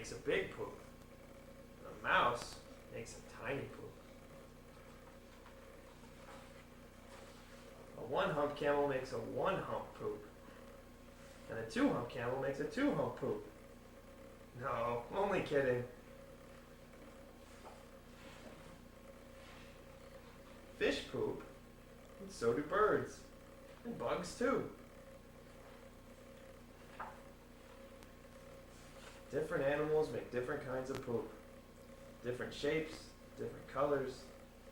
makes a big poop. A mouse makes a tiny poop. A one-hump camel makes a one-hump poop. And a two-hump camel makes a two-hump poop. No, only kidding. Fish poop, and so do birds. And bugs too. Different animals make different kinds of poop. Different shapes, different colors,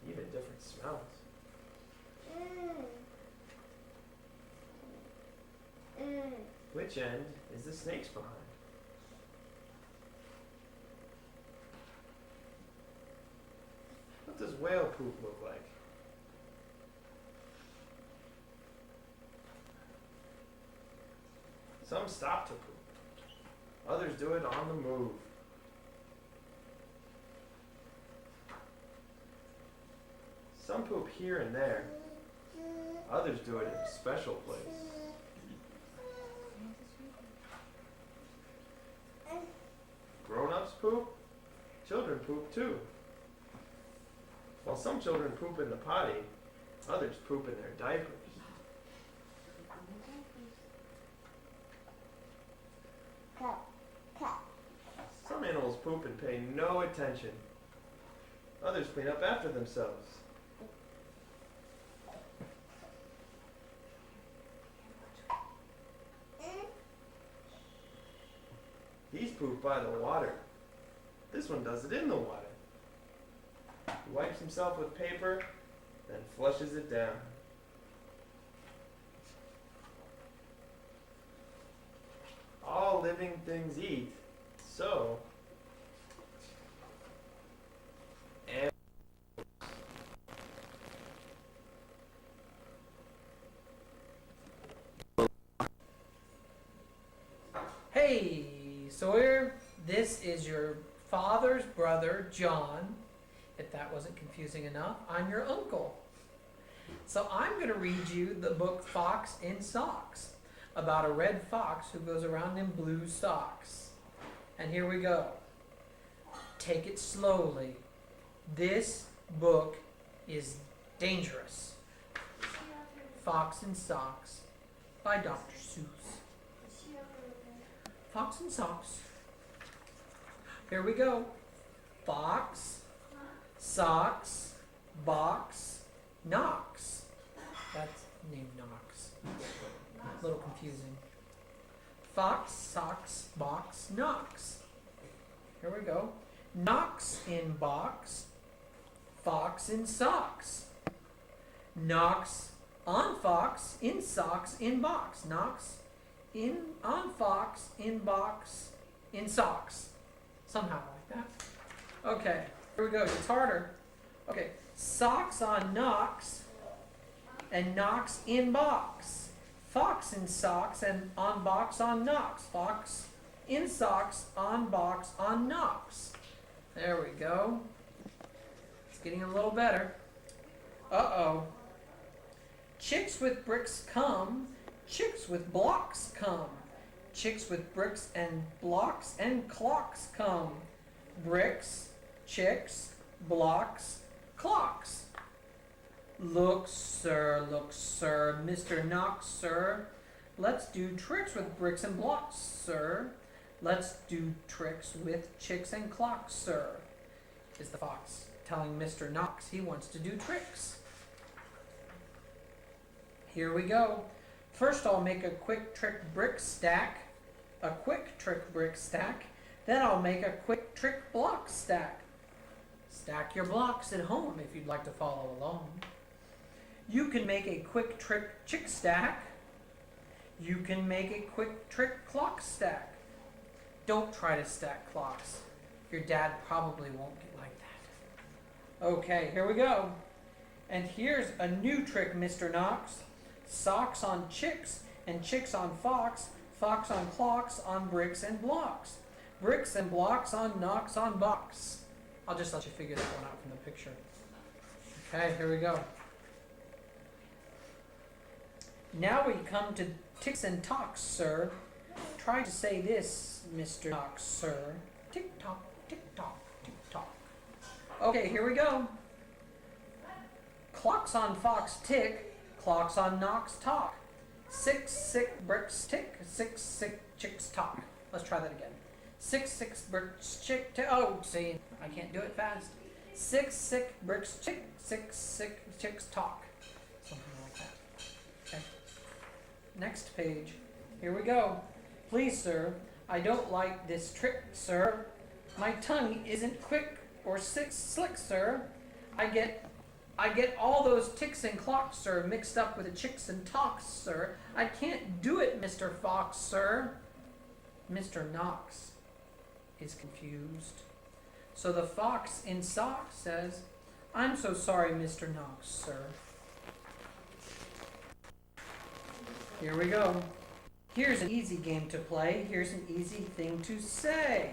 even different smells. Which end is the snake's behind? What does whale poop look like? Some stop to poop. Others do it on the move. Some poop here and there. Others do it in a special place. Grown-ups poop. Children poop too. While some children poop in the potty, others poop in their diapers. Some animals poop and pay no attention. Others clean up after themselves. These poop by the water. This one does it in the water. He wipes himself with paper, then flushes it down. All living things eat, so Hey, Sawyer, this is your father's brother, John. If that wasn't confusing enough, I'm your uncle. So I'm going to read you the book Fox in Socks, about a red fox who goes around in blue socks. And here we go. Take it slowly. This book is dangerous. Fox in Socks by Dr. Seuss. Fox in Socks. Here we go. Fox, socks, box, knocks. That's named Knox. A little confusing. Fox, socks, box, knocks. Here we go. Knocks in box, fox in socks. Knocks on fox, in socks, in box. Knocks in on fox, in box, in socks. Somehow like that. Okay, here we go. It's harder. Okay, socks on knocks and knocks in box. Fox in socks and on box on knocks. Fox in socks on box on knocks. There we go. It's getting a little better. Uh-oh. Chicks with bricks come. Chicks with blocks come. Chicks with bricks and blocks and clocks come. Bricks, chicks, blocks, clocks. Look, sir, Mr. Knox, sir. Let's do tricks with bricks and blocks, sir. Let's do tricks with chicks and clocks, sir. Is the fox telling Mr. Knox he wants to do tricks. Here we go. First I'll make a quick trick brick stack. A quick trick brick stack. Then I'll make a quick trick block stack. Stack your blocks at home if you'd like to follow along. You can make a quick trick chick stack. You can make a quick trick clock stack. Don't try to stack clocks. Your dad probably won't get like that. Okay, here we go. And here's a new trick, Mr. Knox. Socks on chicks and chicks on fox. Fox on clocks on bricks and blocks. Bricks and blocks on knocks on box. I'll just let you figure that one out from the picture. Okay, here we go. Now we come to ticks and tocks, sir. Try to say this, Mr. Knox, sir. tick tock, tick tock, tick tock. Okay, here we go. Clocks on fox tick, clocks on knocks talk. 6 sick bricks tick, 6 sick chicks talk. Let's try that again. 6 bricks chick tick. Oh, see, I can't do it fast. 6 sick bricks chick, 6 sick chicks talk. Something like that. Okay. Next page. Here we go. Please, sir, I don't like this trick, sir. My tongue isn't quick or slick, sir. I get all those ticks and clocks, sir, mixed up with the chicks and talks, sir. I can't do it, Mr. Fox, sir. Mr. Knox is confused. So the fox in socks says, I'm so sorry, Mr. Knox, sir. Here we go. Here's an easy game to play. Here's an easy thing to say.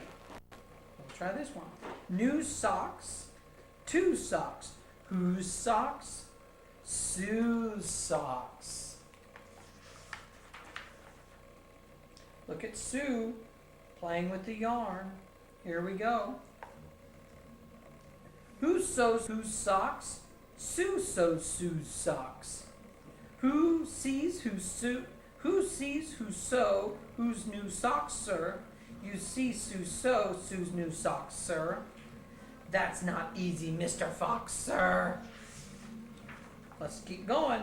Let's try this one. New socks, 2 socks. Whose socks? Sue's socks. Look at Sue playing with the yarn. Here we go. Who sews whose socks? Sue sews Sue's socks. Who sees who sew whose new socks, sir? You see Sue sew Sue's new socks, sir. That's not easy, Mr. Fox, sir. Let's keep going.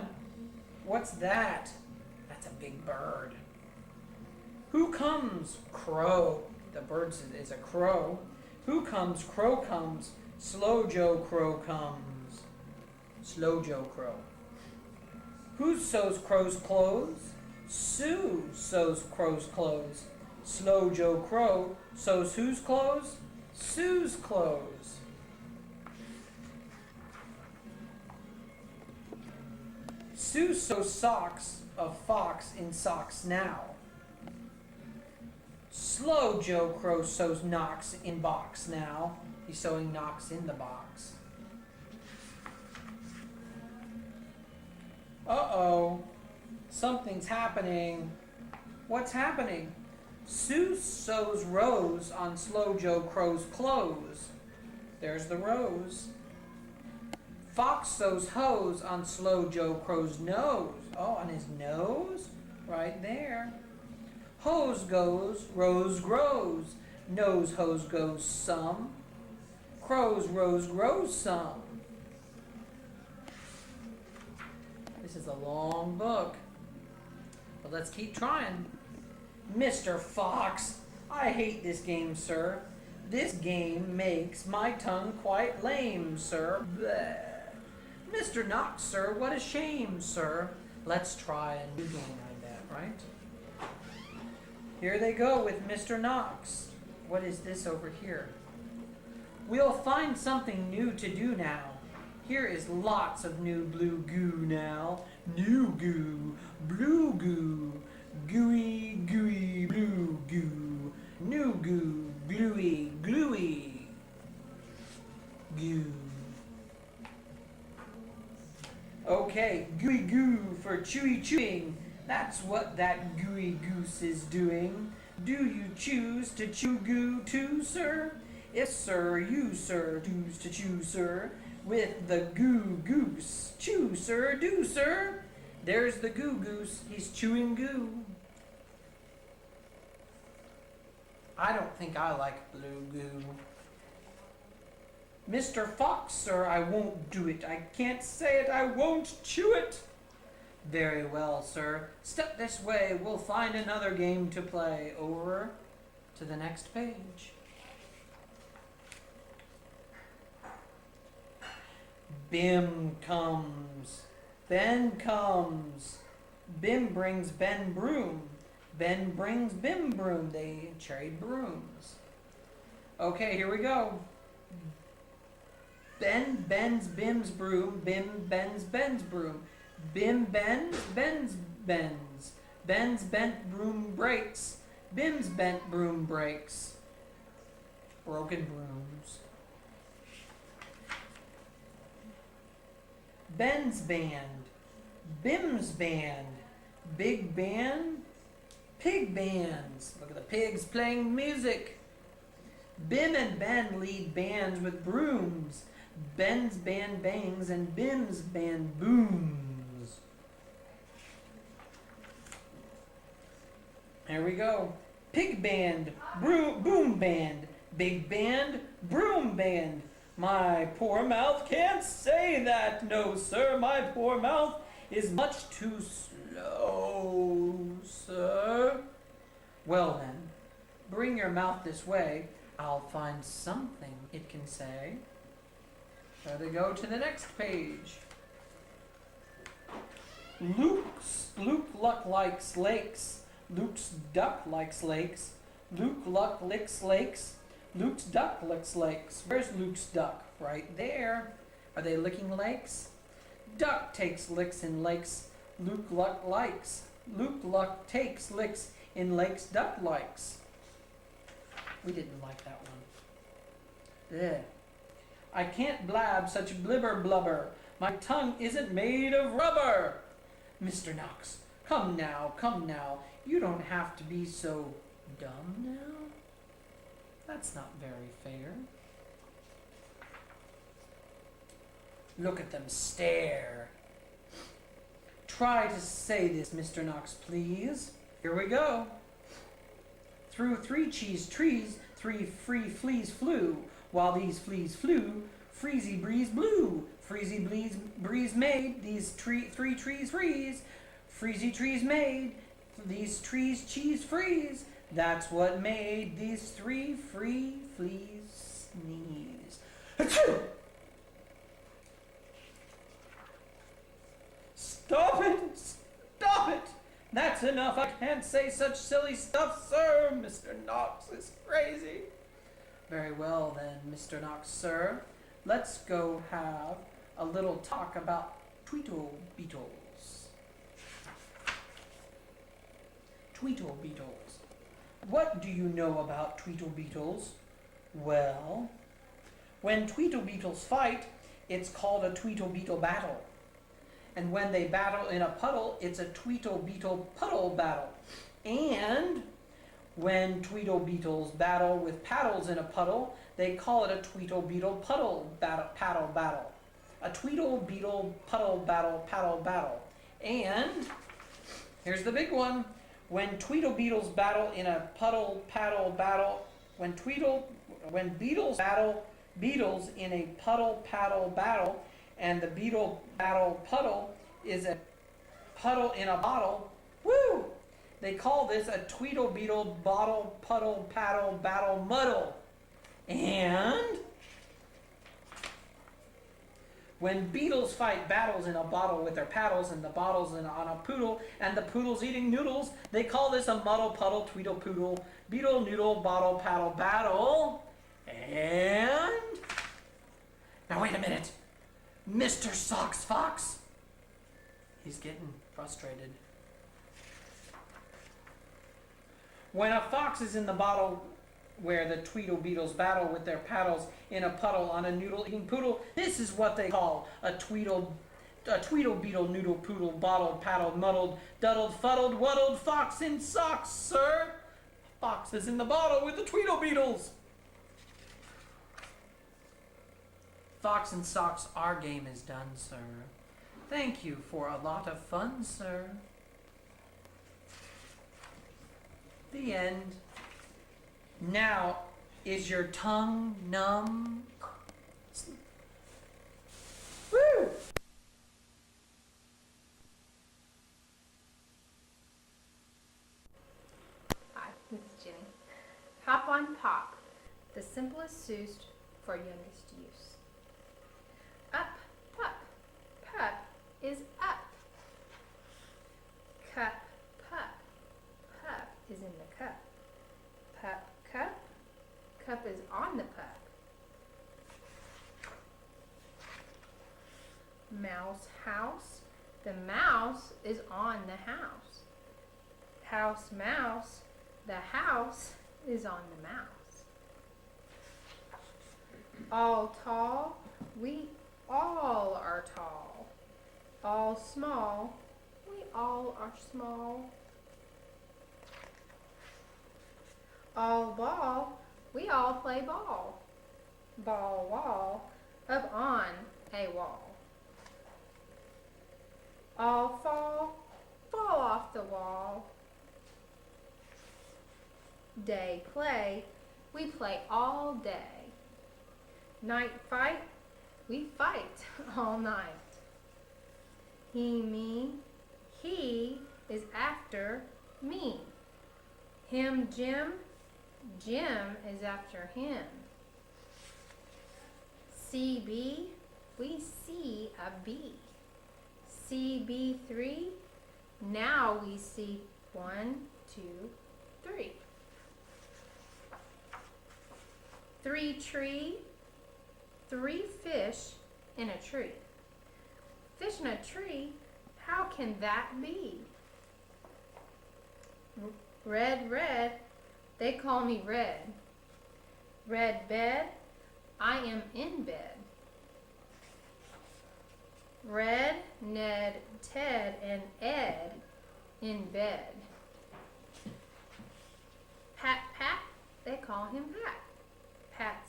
What's that? That's a big bird. Who comes? Crow. The bird is a crow. Who comes? Crow comes. Slow Joe Crow comes. Slow Joe Crow. Who sews crow's clothes? Sue sews crow's clothes. Slow Joe Crow sews whose clothes? Sue's clothes. Sue sews socks of fox in socks now. Slow Joe Crow sews knocks in box now. He's sewing knocks in the box. Uh-oh. Something's happening. What's happening? Sue sews rows on Slow Joe Crow's clothes. There's the rows. Fox sews hose on Slow Joe Crow's nose. Oh, on his nose? Right there. Hose goes, rose grows. Nose hose goes some. Crow's rose grows some. This is a long book. But let's keep trying. Mr. Fox, I hate this game, sir. This game makes my tongue quite lame, sir. Bleh. Mr. Knox, sir, what a shame, sir. Let's try a new game, I bet, right? Here they go with Mr. Knox. What is this over here? We'll find something new to do now. Here is lots of new blue goo now. New goo, blue goo, gooey, gooey, blue goo. New goo, gluey, gluey, goo. Okay, gooey goo for chewy chewing. That's what that gooey goose is doing. Do you choose to chew goo too, sir? If, sir, you, sir, choose to chew, sir, with the goo goose. Chew, sir, do, sir. There's the goo goose. He's chewing goo. I don't think I like blue goo. Mr. Fox, sir, I won't do it. I can't say it. I won't chew it. Very well, sir. Step this way. We'll find another game to play. Over to the next page. Bim comes. Ben comes. Bim brings Ben broom. Ben brings Bim broom. They trade brooms. Okay, here we go. Ben bends Bim's broom. Bim bends Ben's broom. Bim bends, Ben's bends. Ben's bent broom breaks. Bim's bent broom breaks. Broken brooms. Ben's band. Bim's band. Big band. Pig bands. Look at the pigs playing music. Bim and Ben lead bands with brooms. Ben's band bangs and Bim's band booms. Here we go. Pig band, boom band, big band, broom band. My poor mouth can't say that, no sir, my poor mouth is much too slow, sir. Well then, bring your mouth this way, I'll find something it can say. Better go to the next page. Luke Luck likes lakes. Luke's duck likes lakes. Luke Luck licks lakes. Luke's duck licks lakes. Where's Luke's duck? Right there. Are they licking lakes? Duck takes licks in lakes. Luke Luck likes. Luke Luck takes licks in lakes duck likes. We didn't like that one. Ugh. I can't blab such blibber blubber. My tongue isn't made of rubber. Mr. Knox, come now, come now. You don't have to be so dumb now. That's not very fair. Look at them stare. Try to say this, Mr. Knox, please. Here we go. Through 3 cheese trees, 3 free fleas flew. While these fleas flew, freezy breeze blew. Freezy breeze made these 3 trees freeze. Freezy trees made these trees cheese freeze. That's what made these 3 free fleas sneeze. Achoo! Stop it! Stop it! That's enough. I can't say such silly stuff, sir. Mr. Knox is crazy. Very well then, Mr. Knox, sir. Let's go have a little talk about Tweedle beetles. Tweedle beetles. What do you know about Tweedle beetles? Well, when Tweedle beetles fight, it's called a Tweedle beetle battle. And when they battle in a puddle, it's a Tweedle beetle puddle battle. And when Tweedle beetles battle with paddles in a puddle, they call it a Tweedle beetle puddle paddle battle. A Tweedle beetle puddle paddle battle. And here's the big one. When Tweedle beetles battle in a puddle paddle battle, when beetles battle beetles in a puddle paddle battle, and the beetle battle puddle is a puddle in a bottle, woo! They call this a Tweedle beetle bottle puddle paddle battle muddle. And when beetles fight battles in a bottle with their paddles and the bottles on a poodle and the poodle's eating noodles, they call this a muddle puddle tweedle poodle beetle noodle bottle paddle battle. And now wait a minute. Mr. Socks Fox. He's getting frustrated. When a fox is in the bottle where the Tweedle beetles battle with their paddles in a puddle on a noodle-eating poodle, this is what they call a Tweedle beetle noodle poodle bottled paddled muddled duddled fuddled wuddled fox in socks, sir. A fox is in the bottle with the Tweedle beetles. Fox and Socks, our game is done, sir. Thank you for a lot of fun, sir. The end. Now, is your tongue numb? Woo! Hi, this is Jenny. Hop on Pop, the simplest soothe for youngest use. Up, pup. Pup is up. Cup, pup. Pup is in the cup. Pup, cup. Cup is on the pup. Mouse, house. The mouse is on the house. House, mouse. The house is on the mouse. All tall. We all are tall. All small. We all are small. All ball. we all play ball. Ball wall, up on a wall. All fall off the wall. Day play, we play all day. Night fight, we fight all night. He, me, he is after me. Him, Jim, Jim is after him. CB, we see a bee. CB3, now we see 1, 2, 3. 3 tree, 3 fish in a tree. Fish in a tree, how can that be? Red, red, they call me Red. Red bed, I am in bed. Red, Ned, Ted, and Ed in bed. Pat, Pat, they call him Pat. Pat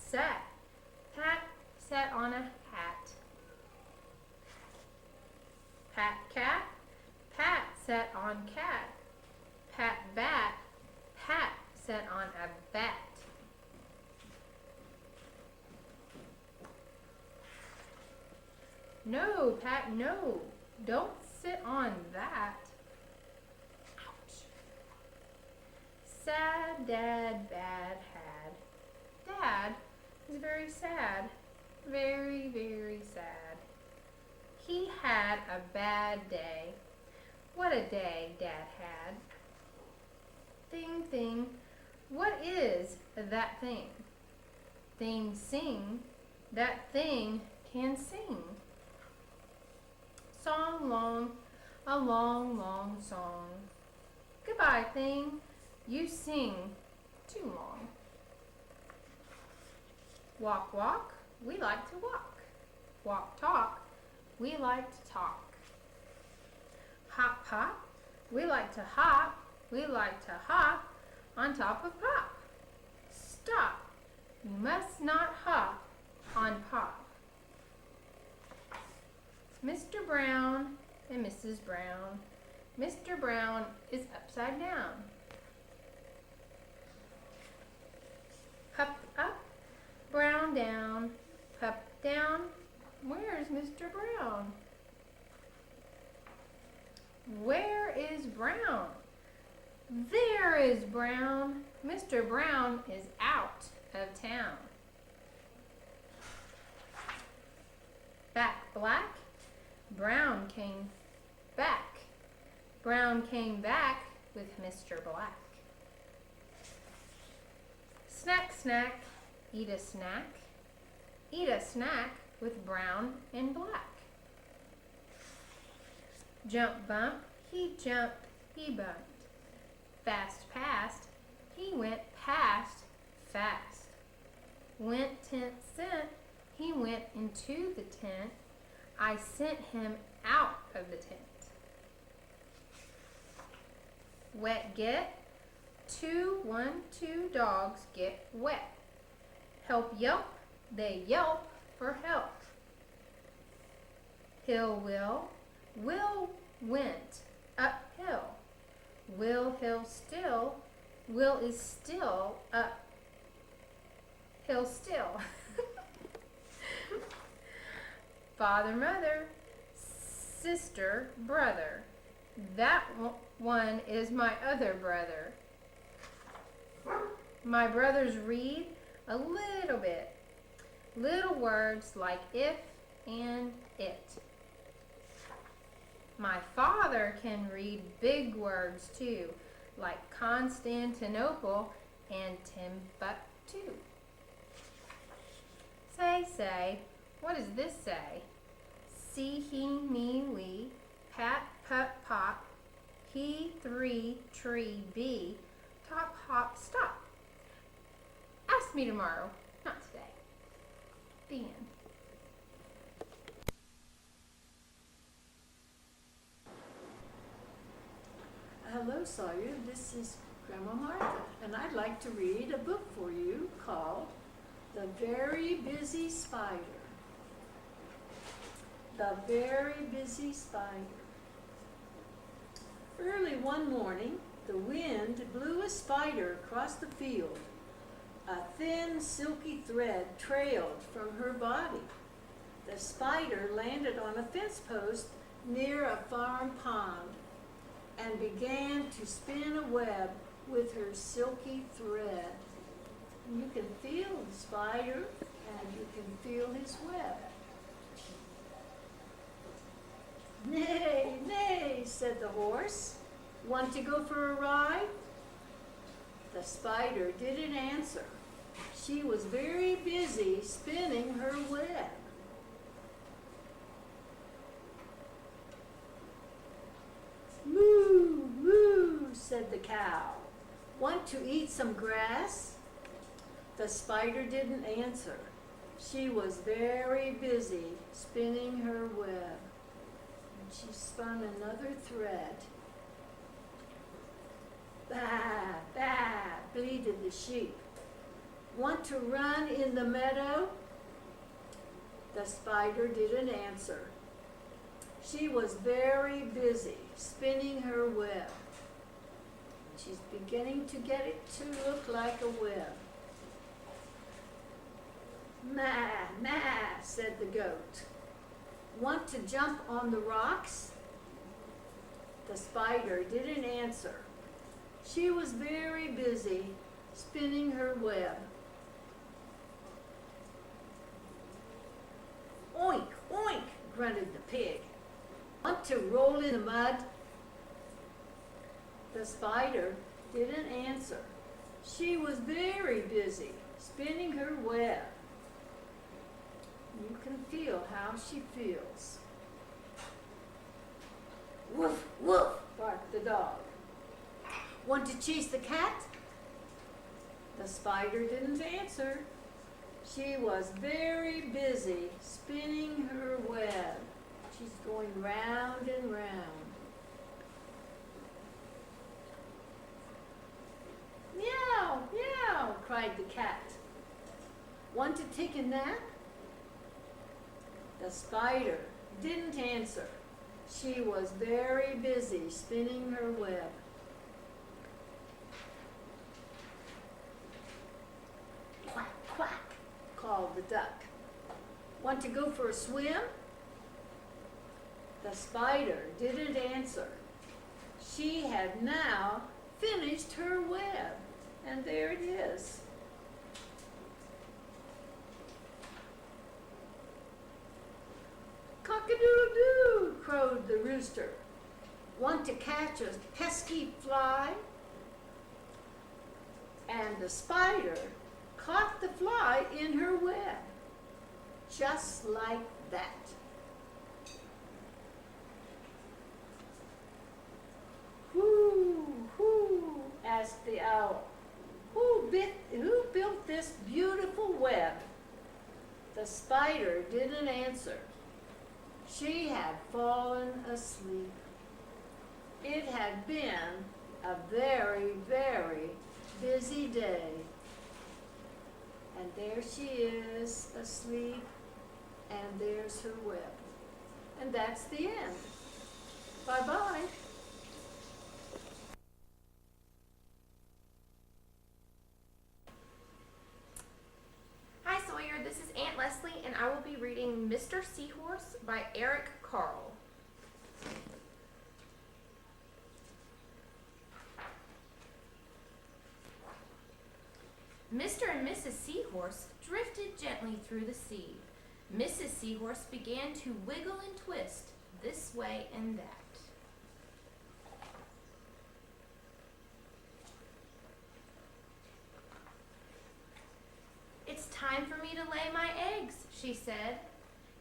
sat on a hat. Pat cat, Pat sat on cat. Pat bat, Pat sat on a bat. No, Pat, no, don't sit on that. Ouch. Sad dad, bad had. Dad is very sad, very, very sad. He had a bad day. What a day Dad had. Thing, thing, what is that thing? Thing, sing, that thing can sing. Song long, a long, long song. Goodbye, thing, you sing too long. Walk, walk, we like to walk. Walk, talk, we like to talk. Hop, hop, we like to hop. We like to hop on top of Pop. Stop, you must not hop on Pop. Mr. Brown and Mrs. Brown. Mr. Brown is upside down. Hup up, Brown down, Pup down. Where's Mr. Brown? Where is Brown? There is Brown. Mr. Brown is out of town. Back black, Brown came back. Brown came back with Mr. Black. Snack, snack, eat a snack. Eat a snack with Brown and Black. Jump, bump, he jumped, he bumped. Fast past, he went past fast. Went 10 cent, he went into the tent. I sent him out of the tent. Wet get, 2, 1, 2 dogs get wet. Help yelp, they yelp for help. Hill Will went uphill. Hill still, Will is still up. Hill still. Father, mother, sister, brother. That one is my other brother. My brothers read a little bit. Little words like if and it. My father can read big words too, like Constantinople and Timbuktu. Say, what does this say? See, he, me, we, pat, put, pop, he, 3, tree, bee, top, hop, stop. Ask me tomorrow, not today. The end. Hello, Sawyer. This is Grandma Martha, and I'd like to read a book for you called The Very Busy Spider. The Very Busy Spider. Early one morning, the wind blew a spider across the field. A thin, silky thread trailed from her body. The spider landed on a fence post near a farm pond and began to spin a web with her silky thread. You can feel the spider and you can feel his web. "Nay, nay," said the horse. "Want to go for a ride?" The spider didn't answer. She was very busy spinning her web. "Moo, moo," said the cow. "Want to eat some grass?" The spider didn't answer. She was very busy spinning her web. And she spun another thread. "Baa, baa," bleated the sheep. "Want to run in the meadow?" The spider didn't answer. She was very busy spinning her web. She's beginning to get it to look like a web. "Ma, ma," said the goat. "Want to jump on the rocks?" The spider didn't answer. She was very busy spinning her web. "Oink, oink," grunted the pig. "Want to roll in the mud?" The spider didn't answer. She was very busy spinning her web. You can feel how she feels. "Woof, woof," barked the dog. "Want to chase the cat?" The spider didn't answer. She was very busy spinning her web. She's going round and round. "Meow, meow," cried the cat. "Want to take a nap?" The spider didn't answer. She was very busy spinning her web. "Quack, quack," called the duck. "Want to go for a swim?" The spider didn't answer. She had now finished her web, and there it is. "Cock-a-doodle-doo," crowed the rooster. "Want to catch a pesky fly?" And the spider caught the fly in her web, just like that. "Whoo, whoo," asked the owl. Who built this beautiful web?" The spider didn't answer. She had fallen asleep. It had been a very, very busy day. And there she is, asleep, and there's her web. And that's the end. Bye-bye. Hi Sawyer, this is Aunt Leslie and I will be reading Mr. Seahorse by Eric Carle. Mr. and Mrs. Seahorse drifted gently through the sea. Mrs. Seahorse began to wiggle and twist this way and that. "It's time for me to lay my eggs," she said.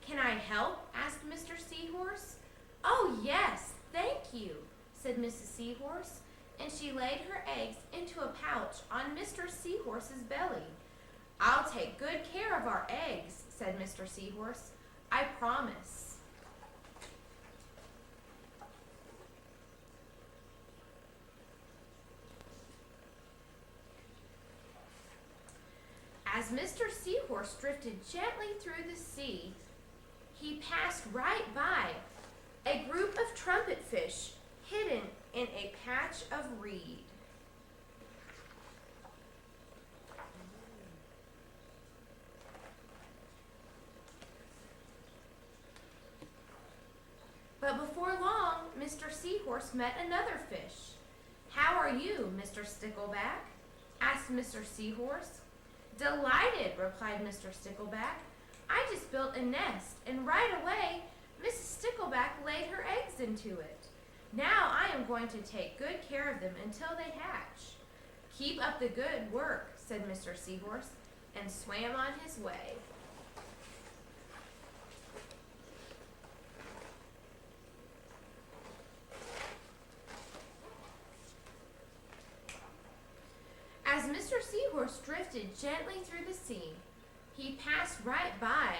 "Can I help?" asked Mr. Seahorse. "Oh, yes, thank you," said Mrs. Seahorse, and she laid her eggs into a pouch on Mr. Seahorse's belly. "I'll take good care of our eggs," said Mr. Seahorse. "I promise." Mr. Seahorse drifted gently through the sea, he passed right by a group of trumpet fish hidden in a patch of reed. But before long, Mr. Seahorse met another fish. "How are you, Mr. Stickleback?" asked Mr. Seahorse. "Delighted," replied Mr. Stickleback. "I just built a nest, and right away, Mrs. Stickleback laid her eggs into it. Now I am going to take good care of them until they hatch." "Keep up the good work," said Mr. Seahorse, and swam on his way. As Mr. Seahorse drifted gently through the sea, he passed right by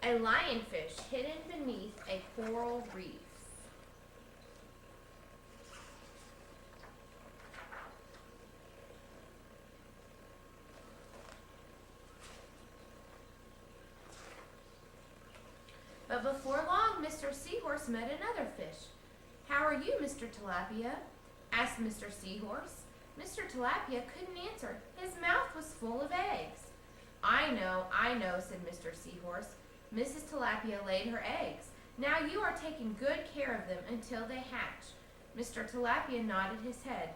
a lionfish hidden beneath a coral reef. But before long, Mr. Seahorse met another fish. "How are you, Mr. Tilapia?" asked Mr. Seahorse. Mr. Tilapia couldn't answer. His mouth was full of eggs. I know," said Mr. Seahorse. "Mrs. Tilapia laid her eggs. Now you are taking good care of them until they hatch." Mr. Tilapia nodded his head.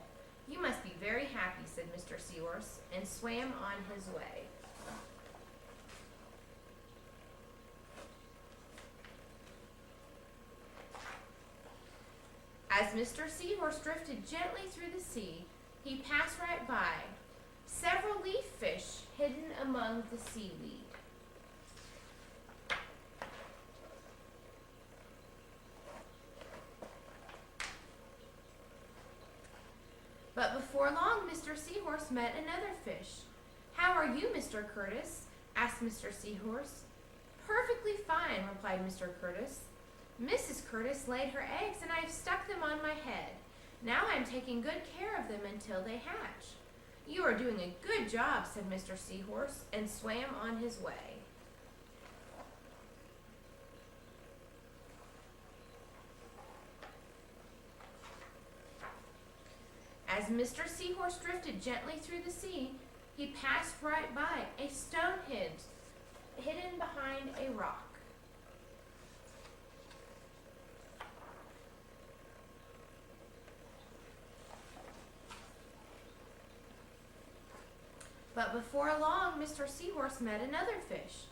"You must be very happy," said Mr. Seahorse, and swam on his way. As Mr. Seahorse drifted gently through the sea, he passed right by several leaf fish hidden among the seaweed. But before long, Mr. Seahorse met another fish. "How are you, Mr. Curtis?" asked Mr. Seahorse. "Perfectly fine," replied Mr. Curtis. "Mrs. Curtis laid her eggs and I have stuck them on my head. Now I'm taking good care of them until they hatch." "You are doing a good job," said Mr. Seahorse, and swam on his way. As Mr. Seahorse drifted gently through the sea, he passed right by a stone hidden behind a rock. But before long, Mr. Seahorse met another fish.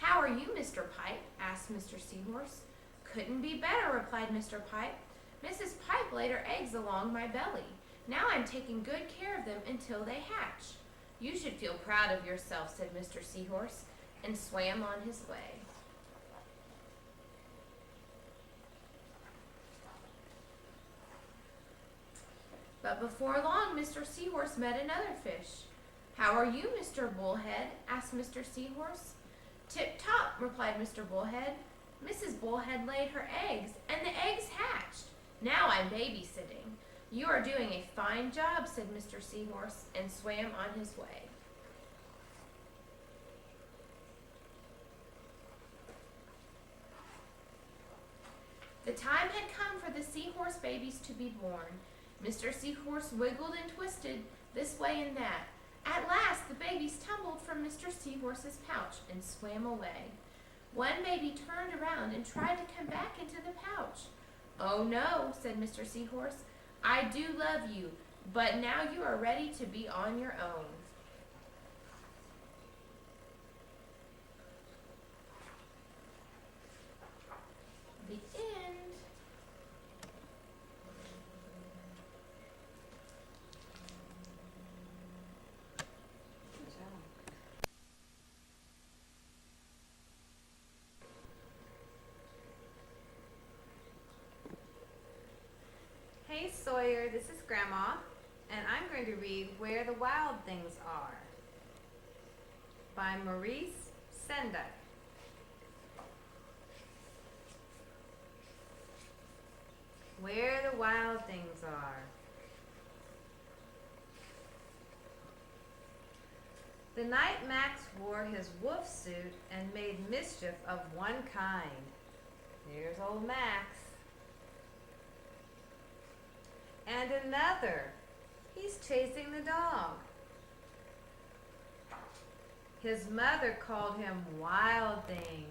"How are you, Mr. Pipe?" asked Mr. Seahorse. "Couldn't be better," replied Mr. Pipe. "Mrs. Pipe laid her eggs along my belly. Now I'm taking good care of them until they hatch." "You should feel proud of yourself," said Mr. Seahorse, and swam on his way. But before long, Mr. Seahorse met another fish. "How are you, Mr. Bullhead?" asked Mr. Seahorse. "Tip-top," replied Mr. Bullhead. "Mrs. Bullhead laid her eggs, and the eggs hatched. Now I'm babysitting." "You are doing a fine job," said Mr. Seahorse, and swam on his way. The time had come for the seahorse babies to be born. Mr. Seahorse wiggled and twisted this way and that. At last, the babies tumbled from Mr. Seahorse's pouch and swam away. One baby turned around and tried to come back into the pouch. "Oh no," said Mr. Seahorse. "I do love you, but now you are ready to be on your own." The end. Good job. Hey Sawyer, this is Grandma, and I'm going to read Where the Wild Things Are by Maurice Sendak. Where the wild things are. The night Max wore his wolf suit and made mischief of one kind. Here's old Max. And another. He's chasing the dog. His mother called him Wild Thing,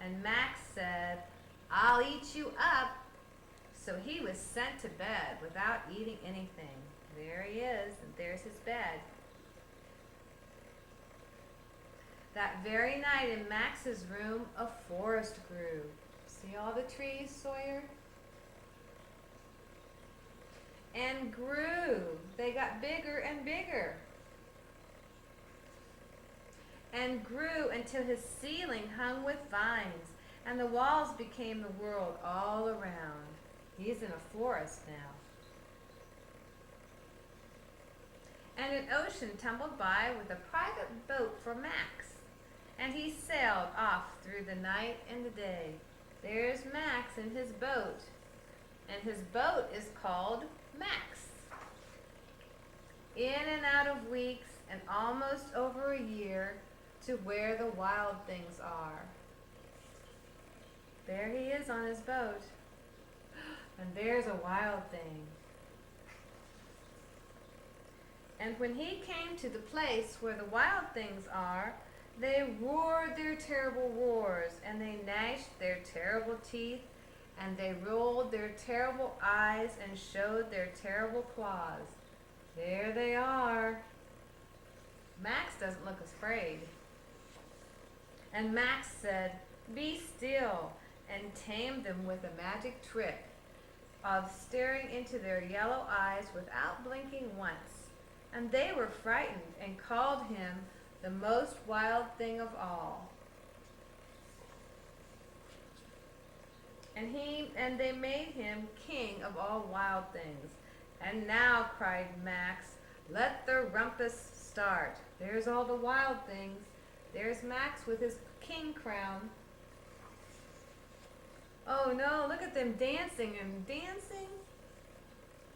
and Max said, "I'll eat you up." So he was sent to bed without eating anything. There he is, and there's his bed. That very night in Max's room, a forest grew. See all the trees, Sawyer? And grew. They got bigger and bigger. And grew until his ceiling hung with vines, and the walls became the world all around. He's in a forest now. And an ocean tumbled by with a private boat for Max, and he sailed off through the night and the day. There's Max in his boat, and his boat is called Max. In and out of weeks and almost over a year to where the wild things are. There he is on his boat, and there's a wild thing. And when he came to the place where the wild things are, they roared their terrible roars, and they gnashed their terrible teeth, and they rolled their terrible eyes and showed their terrible claws. There they are. Max doesn't look afraid. And Max said, "Be still," and tamed them with a magic trick of staring into their yellow eyes without blinking once. And they were frightened and called him the most wild thing of all. And they made him king of all wild things. And now, cried Max, let the rumpus start. There's all the wild things. There's Max with his king crown. Oh no, look at them dancing and dancing.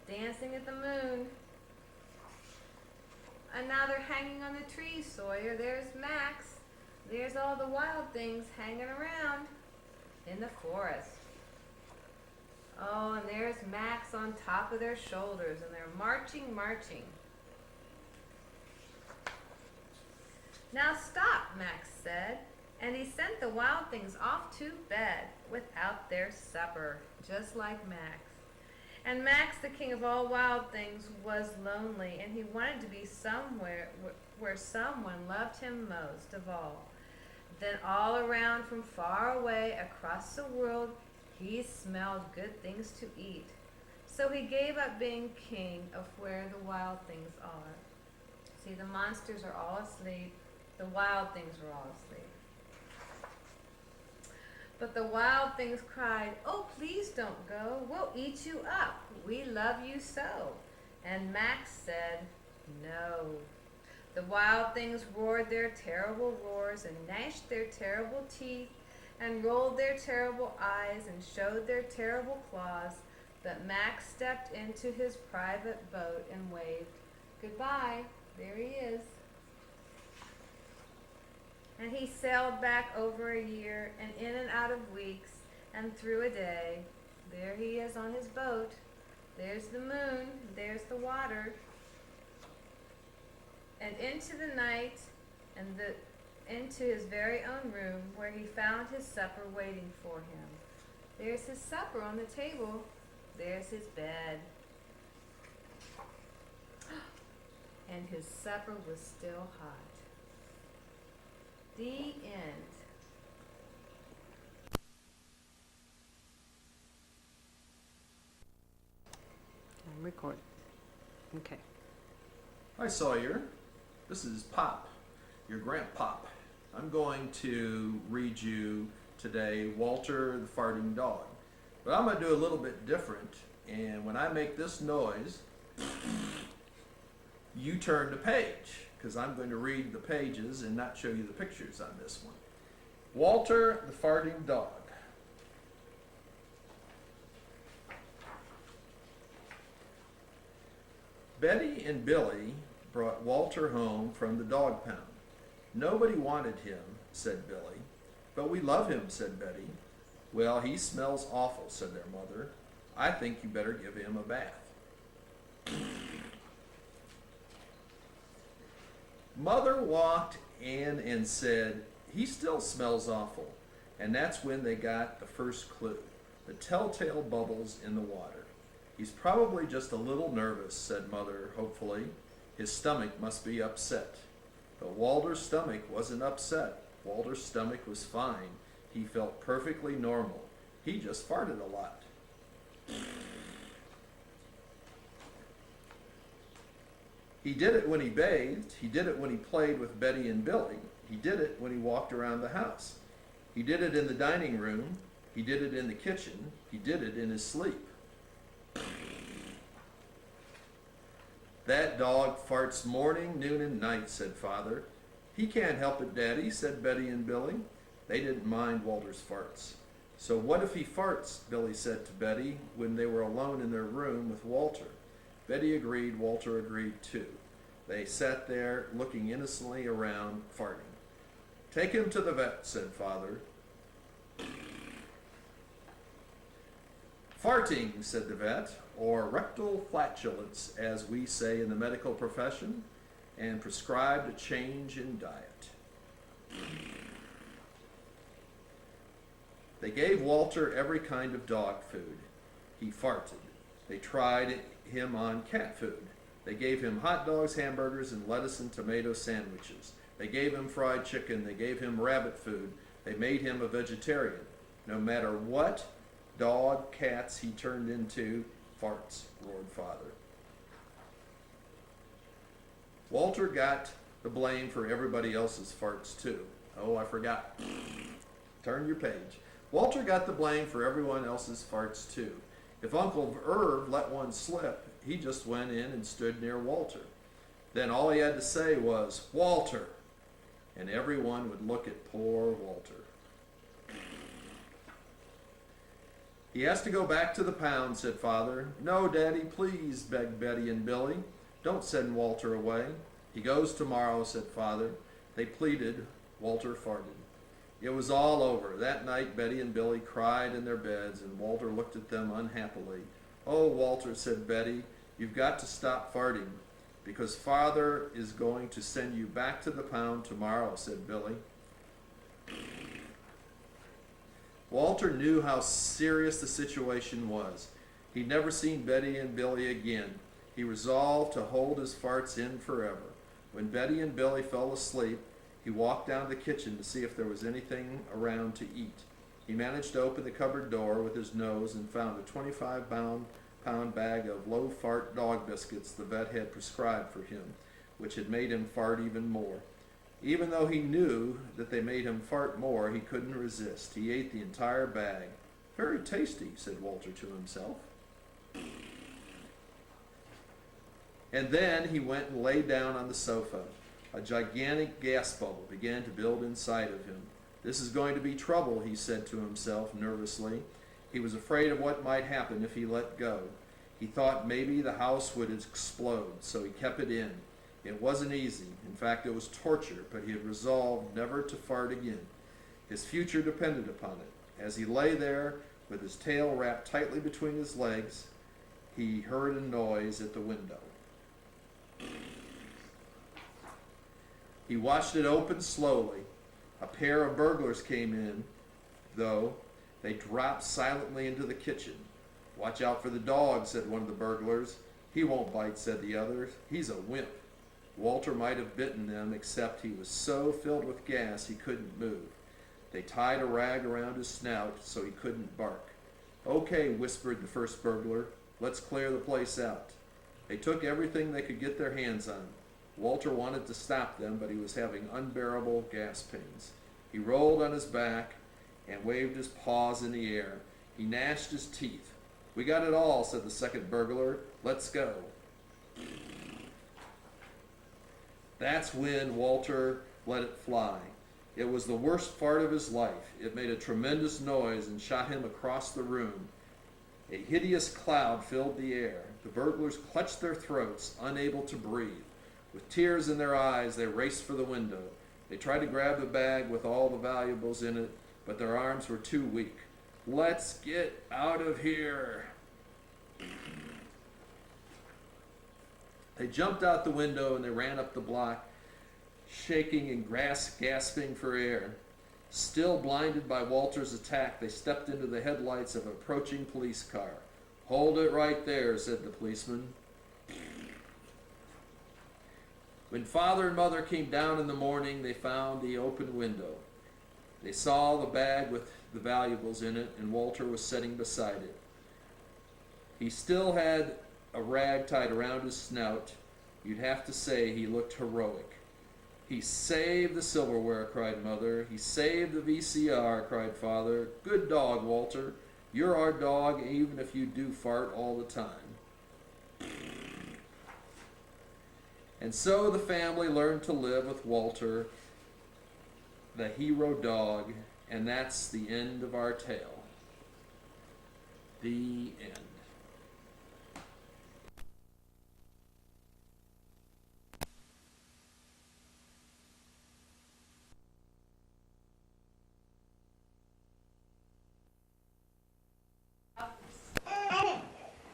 Dancing at the moon. And now they're hanging on the trees, Sawyer. There's Max. There's all the wild things hanging around in the forest. Oh, and there's Max on top of their shoulders, and they're marching, marching. Now stop, Max said, and he sent the wild things off to bed without their supper, just like Max. And Max, the king of all wild things, was lonely, and he wanted to be somewhere where someone loved him most of all. Then all around from far away across the world, he smelled good things to eat. So he gave up being king of where the wild things are. See, the monsters are all asleep. The wild things are all asleep. But the wild things cried, "Oh, please don't go. We'll eat you up. We love you so." And Max said, "No." The wild things roared their terrible roars and gnashed their terrible teeth and rolled their terrible eyes and showed their terrible claws. But Max stepped into his private boat and waved, "Goodbye." There he is. And he sailed back over a year and in and out of weeks and through a day. There he is on his boat. There's the moon. There's the water. And into the night and into his very own room where he found his supper waiting for him. There's his supper on the table. There's his bed. And his supper was still hot. The end. I'm recording. Okay. Hi Sawyer, this is Pop, your grandpop. I'm going to read you today Walter the Farting Dog. But I'm going to do a little bit different, and when I make this noise, you turn the page, because I'm going to read the pages and not show you the pictures on this one. Walter the Farting Dog. Betty and Billy brought Walter home from the dog pound. Nobody wanted him, said Billy. But we love him, said Betty. Well, he smells awful, said their mother. I think you better give him a bath. Mother walked in and said, he still smells awful. And that's when they got the first clue, the telltale bubbles in the water. He's probably just a little nervous, said Mother hopefully. His stomach must be upset. But Walter's stomach wasn't upset. Walter's stomach was fine. He felt perfectly normal. He just farted a lot. He did it when he bathed. He did it when he played with Betty and Billy. He did it when he walked around the house. He did it in the dining room. He did it in the kitchen. He did it in his sleep. That dog farts morning, noon, and night, said Father. He can't help it, Daddy, said Betty and Billy. They didn't mind Walter's farts. So what if he farts, Billy said to Betty when they were alone in their room with Walter. Betty agreed, Walter agreed too. They sat there looking innocently around, farting. Take him to the vet, said Father. Farting, said the vet, or rectal flatulence, as we say in the medical profession, and prescribed a change in diet. They gave Walter every kind of dog food. He farted. They tried him on cat food. They gave him hot dogs, hamburgers, and lettuce and tomato sandwiches. They gave him fried chicken. They gave him rabbit food. They made him a vegetarian. No matter what dog, cats he turned into, farts, roared Father. Walter got the blame for everybody else's farts too. Oh, I forgot. Turn your page. Walter got the blame for everyone else's farts too. If Uncle Irv let one slip, he just went in and stood near Walter. Then all he had to say was, Walter, and everyone would look at poor Walter. He has to go back to the pound, said Father. No, Daddy, please, begged Betty and Billy. Don't send Walter away. He goes tomorrow, said Father. They pleaded. Walter farted. It was all over. That night, Betty and Billy cried in their beds, and Walter looked at them unhappily. Oh, Walter, said Betty, you've got to stop farting, because Father is going to send you back to the pound tomorrow, said Billy. Walter knew how serious the situation was. He'd never seen Betty and Billy again. He resolved to hold his farts in forever. When Betty and Billy fell asleep, he walked down to the kitchen to see if there was anything around to eat. He managed to open the cupboard door with his nose and found a 25-pound bag of low-fart dog biscuits the vet had prescribed for him, which had made him fart even more. Even though he knew that they made him fart more, he couldn't resist. He ate the entire bag. Very tasty, said Walter to himself. And then he went and lay down on the sofa. A gigantic gas bubble began to build inside of him. This is going to be trouble, he said to himself nervously. He was afraid of what might happen if he let go. He thought maybe the house would explode, so he kept it in. It wasn't easy. In fact, it was torture, but he had resolved never to fart again. His future depended upon it. As he lay there, with his tail wrapped tightly between his legs, he heard a noise at the window. He watched it open slowly. A pair of burglars came in, though. They dropped silently into the kitchen. Watch out for the dog, said one of the burglars. He won't bite, said the other. He's a wimp. Walter might have bitten them, except he was so filled with gas he couldn't move. They tied a rag around his snout so he couldn't bark. Okay, whispered the first burglar. Let's clear the place out. They took everything they could get their hands on. Walter wanted to stop them, but he was having unbearable gas pains. He rolled on his back and waved his paws in the air. He gnashed his teeth. We got it all, said the second burglar. Let's go. That's when Walter let it fly. It was the worst fart of his life. It made a tremendous noise and shot him across the room. A hideous cloud filled the air. The burglars clutched their throats, unable to breathe. With tears in their eyes, they raced for the window. They tried to grab the bag with all the valuables in it, but their arms were too weak. Let's get out of here. They jumped out the window and they ran up the block, shaking and gasping for air. Still blinded by Walter's attack, they stepped into the headlights of an approaching police car. "Hold it right there," said the policeman. When father and mother came down in the morning, they found the open window. They saw the bag with the valuables in it, and Walter was sitting beside it. He still had a rag tied around his snout. You'd have to say he looked heroic. "He saved the silverware," cried mother. "He saved the VCR," cried father. "Good dog, Walter. You're our dog, even if you do fart all the time." And so the family learned to live with Walter, the hero dog, and that's the end of our tale. The end.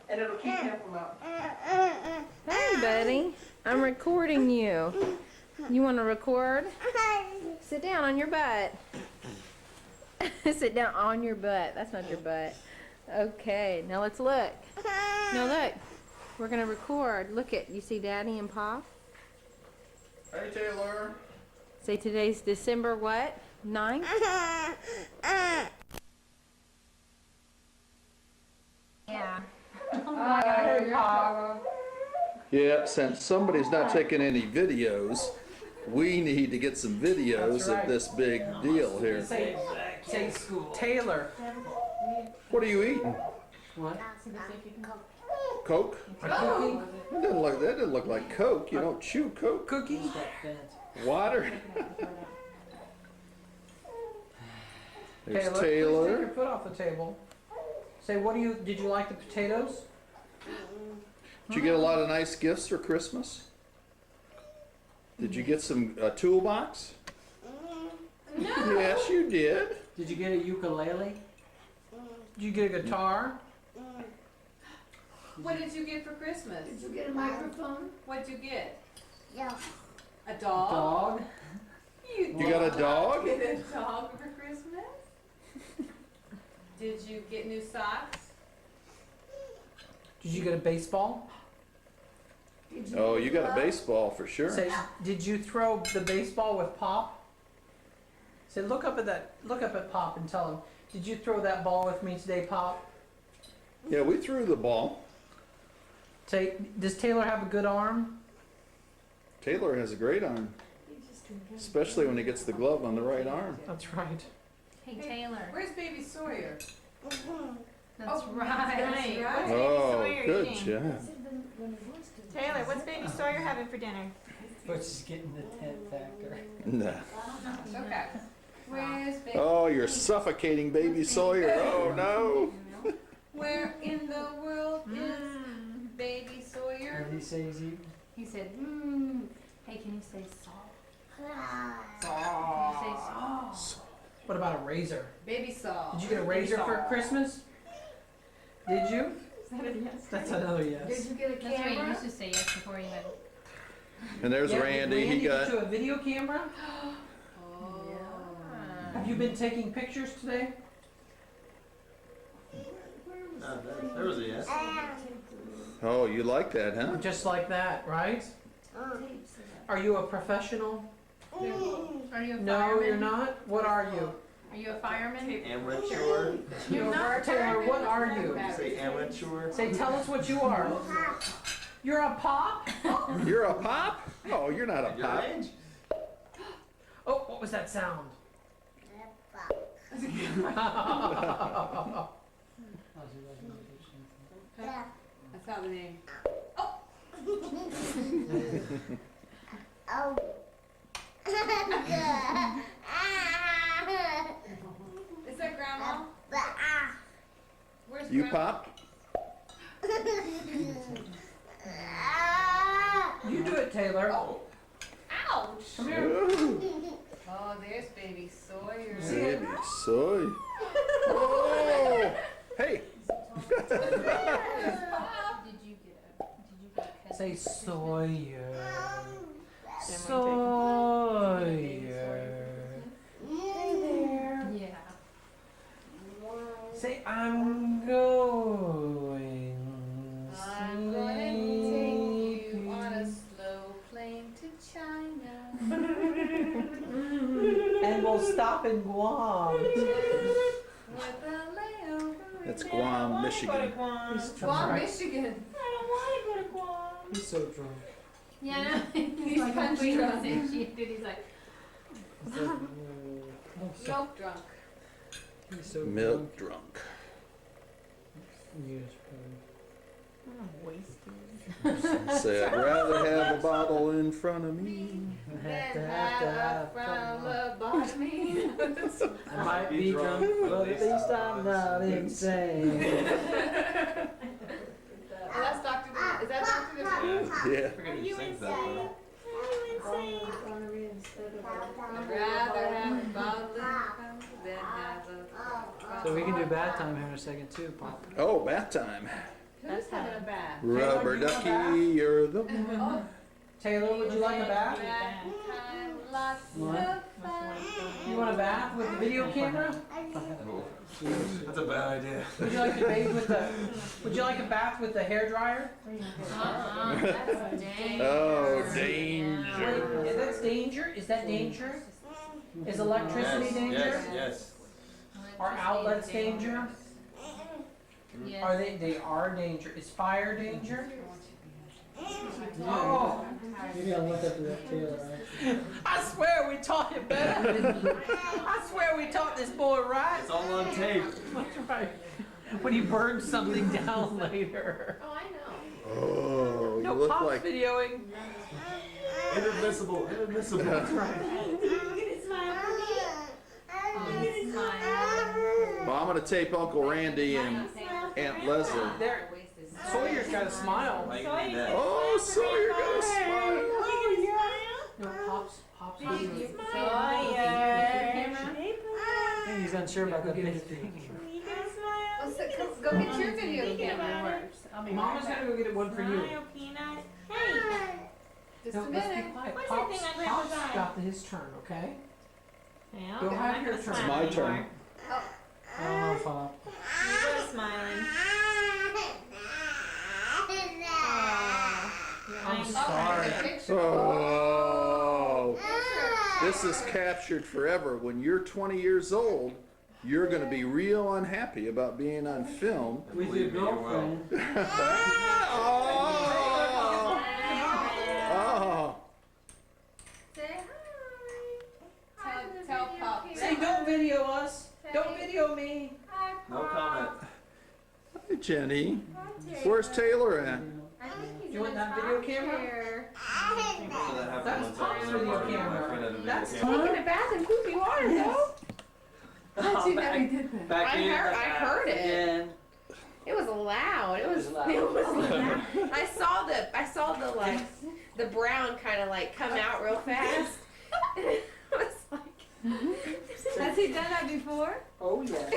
And it'll keep him from out. Hey, buddy. I'm recording you. You want to record? Sit down on your butt. Sit down on your butt. That's not your butt. Okay, now let's look. Now look. We're going to record. Look at, you see Daddy and Pop? Hey, Taylor. Say today's December what? 9th? Yeah. Yeah, since somebody's not taking any videos, we need to get some videos That's right. of this big deal here. Say Taylor. What are you eating? What? Coke? A cookie? That didn't look like Coke. You don't chew Coke. Cookie? Water? There's Taylor, please take your Taylor. foot off the table. Say, did you like the potatoes? Did you get a lot of nice gifts for Christmas? Did you get some toolbox? No. Yes, you did. Did you get a ukulele? Did you get a guitar? What did you get for Christmas? Did you get a microphone? What'd you get? Yeah. A dog? Dog? You got a dog? Get a dog for Christmas? Did you get new socks? Did you get a baseball? Oh, you got a baseball for sure. Say, did you throw the baseball with Pop? Say, look up at Pop and tell him, did you throw that ball with me today, Pop? Yeah, we threw the ball. Say, does Taylor have a good arm? Taylor has a great arm, especially when he gets the glove on the right arm. That's right. Hey, Taylor. Where's baby Sawyer? That's Oh, right. that's right. What's Oh, Baby Sawyer good eating? job. Taylor, what's baby Sawyer having for dinner? But she's getting the 10 factor. Nah. Okay. Where's baby? Oh, you're suffocating baby Sawyer. Oh, no. Where in the world is baby Sawyer? What did he say he's eating? He said, hey, can you say salt? Saw. Can you say salt? What about a razor? Baby Saw. Did you get a razor for Christmas? Did you? Is that a yes? That's another yes. Did you get a That's right, you camera? used to say yes before you had. And there's Yeah, Randy. Randy, He got. get you a video camera? Oh. Have you been taking pictures today? There was a yes. Oh, you like that, huh? Just like that, right? Are you a professional? Are you a fireman? No, you're not. What are you? Are you a fireman? Amateur. You're not. Taylor, what are you? Say amateur. Say, tell us what you are. You're a pop? You're a pop? Oh, you're not a Your pop. age? Oh, what was that sound? That's not the name. Oh. Is that Grandma? Where's You Grandma? pop? You do it, Taylor. Ouch! Come here. Ooh. Oh, there's baby Sawyer. Baby soy. Oh, hey. Did you get a Say Sawyer. Sawyer. Yeah. Say I'm going. I'm gonna take you on a slow plane to China. And we'll stop in Guam. With a layover. That's in Guam, Michigan. He's Guam, drunk. Michigan. He's so drunk. Yeah, no, he's like punch a drunk. drunk. He's like, Milk drunk. He's so Milk drunk. Yes, I'm wasted. Say I'd rather have a bottle in front of me. Then have a from about me. I might be drunk, but at least I'm not insane. Oh, that's Dr. Is that Dr. Yeah. Are you insane? I'd rather have a bottle than have a. So we can do bath time here in a second too, Pop. Oh, bath time. Who's having a bath? Rubber ducky, you're the one. Taylor, would you like a bath? Bath time, lots What? of fun. You want a bath with the video camera? That's a bad idea. Would you like to bathe with the? Would you like a bath with the hair dryer? That's dangerous. Oh, Wait, danger. is that danger? Is that danger? Is electricity danger? Yes. Are outlets danger? Yes. Are they are danger? Is fire danger? Oh. Maybe I'll look up that Taylor. I swear we taught him better. I swear we taught this boy right. It's all on tape. That's right. When he burns something down later. Oh, I know. Oh, you No, look Pop's like. videoing. Inadmissible. Inadmissible. That's right. Well, I'm gonna tape Uncle Randy and Aunt Leslie. There, Sawyer's got a smile. I can do that. Oh, Sawyer got a smile. No, Pop's Did you videoing. Sawyer. He's unsure about that big thing. Go get your video camera. Mama's gonna go get one for you. Just No, a let's be minute. quiet. What's that Pop's, thing on Pop's Grandpa's eye? got his turn, okay? Yeah, Go have your turn. It's my turn. I don't know, Pop. You were smiling. I'm sorry. Oh, this is captured forever. When you're 20 years old, you're gonna be real unhappy about being on film. With your Believe me, you will. girlfriend. Oh. Say hi. Tell Pop. Say, don't video us. Don't video me. No comment. Hey, Jenny. Where's Taylor at? I think he's You in want his that video rocking camera? chair. So that happened That's one time. Pop's video My friend camera. had a video That's camera. Taking a bath in poopy water, though. How'd you know he did that? Back I in. heard it. And It was loud. It was loud. It was loud. I saw the like the brown kind of like come out real fast. It was like. Has he done that before? Oh, yeah.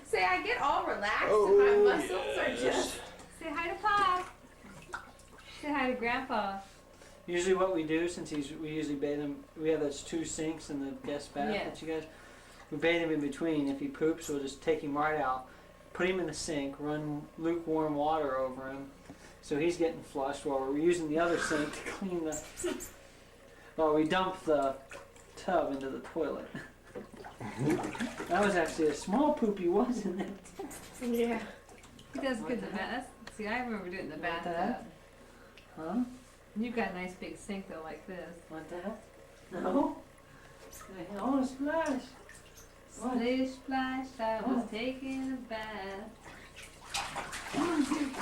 Say I get all relaxed Oh, and my muscles are just. Say hi to Pop. Say hi to Grandpa. usually what we do, since we usually bathe him, we have those 2 sinks in the guest bath Yeah. that you guys, we bathe him in between. If he poops, we'll just take him right out, put him in the sink, run lukewarm water over him, so he's getting flushed while we're using the other sink to clean the, while we dump the tub into the toilet. That was actually a small poopy, wasn't it? Yeah. He does good in the bath. See, I remember doing the Like that? bathtub. Huh? You've got a nice big sink though, like this. Want that? No? I want to splash. What? Splish splash, I was taking a bath.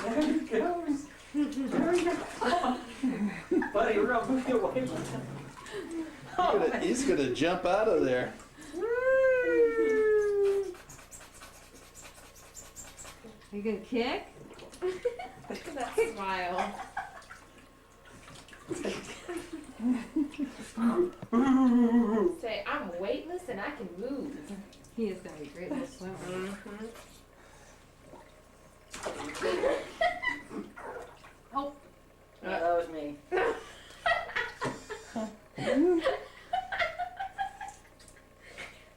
There he goes. There he goes. Buddy, rub me away from him. He's gonna jump out of there. Are you gonna kick? Look at that smile. Say, I'm weightless and I can move. He is gonna be a great little swimmer. Oh. That was me.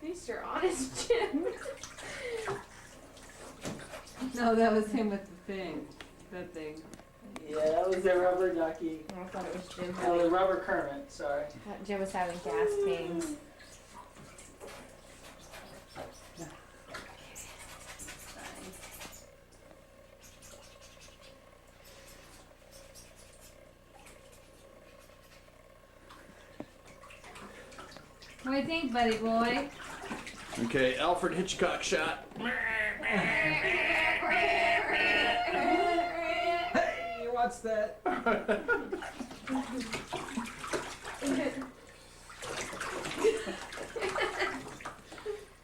These are honest, Jim. No, that was him with the thing. That thing. Yeah, that was the rubber ducky. I thought it was Jim. Oh, the rubber Kermit, sorry. Jim was having gas pains. What do you think, buddy boy? Okay, Alfred Hitchcock shot. Hey, what's that?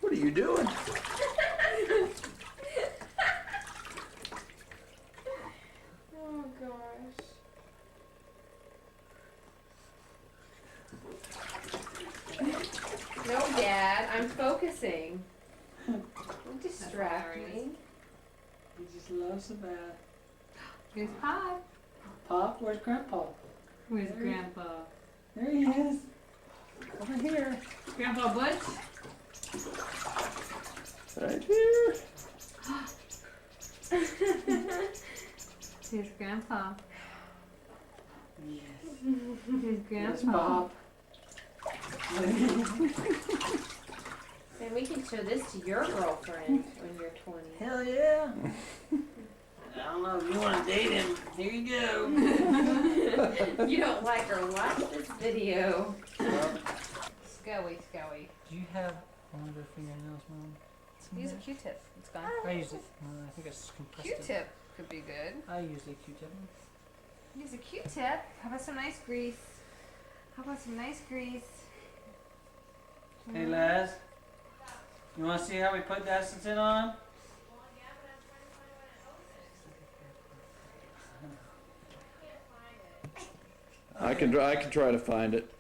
What are you doing? Oh gosh. No, Dad, I'm focusing. Don't distract me. He just loves the bat. Here's Pop. Pop, where's Grandpa? Where's There he- Grandpa? There he is. Over here. Grandpa Butch? Right here. Here's Grandpa. Yes. Here's Yes, Grandpa. Pop. And we can show this to your girlfriend when you're 20. Hell yeah. I don't know if you want to date him. Here you go. You don't like her, watch this video. Scoey, Scoey. Do you have longer fingernails, Mom? Use a Q-tip. It's gone. I use it. I think it's compressed. Q-tip could be good. I use a Q-tip. Use a Q-tip. How about some nice grease? How about some nice grease? Hey, Laz. You want to see how we put Dessonson on? I can try to find it.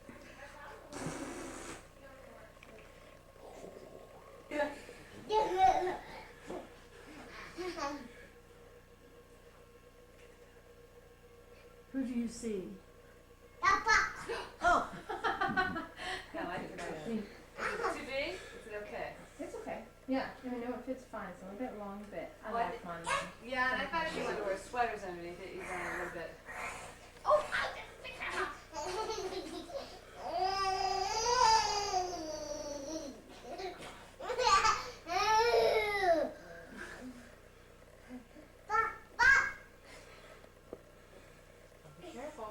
Who do you see? No, I forgot. Is it too big? Is it okay? It's okay. Yeah, I know it fits fine. It's a little bit long, but I What? like mine. Yeah, and I thought if you wanted to wear sweaters underneath it, you'd want a little bit. Be careful.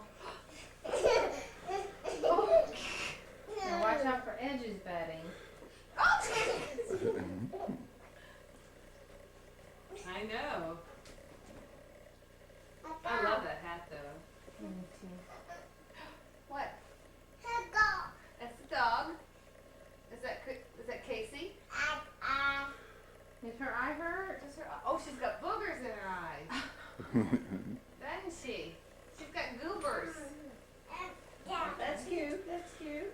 Now watch out for edges batting. I know. I love that hat though. Me too. What? That's the dog. Is that Casey? Is her eye hurt? Does her? Oh, she's got boogers in her eyes. Doesn't she? She's got goobers. That's cute. That's cute.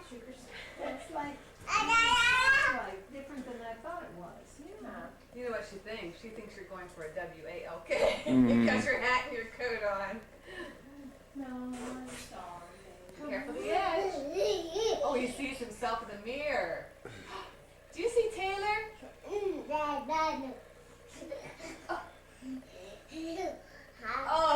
Sugars. That's like different than I thought it was. Yeah. You know what she thinks? She thinks you're going for a WALK. You got your hat and your coat on. No, I'm sorry. Careful the edge. Oh, he sees himself in the mirror. Do you see Taylor? Oh,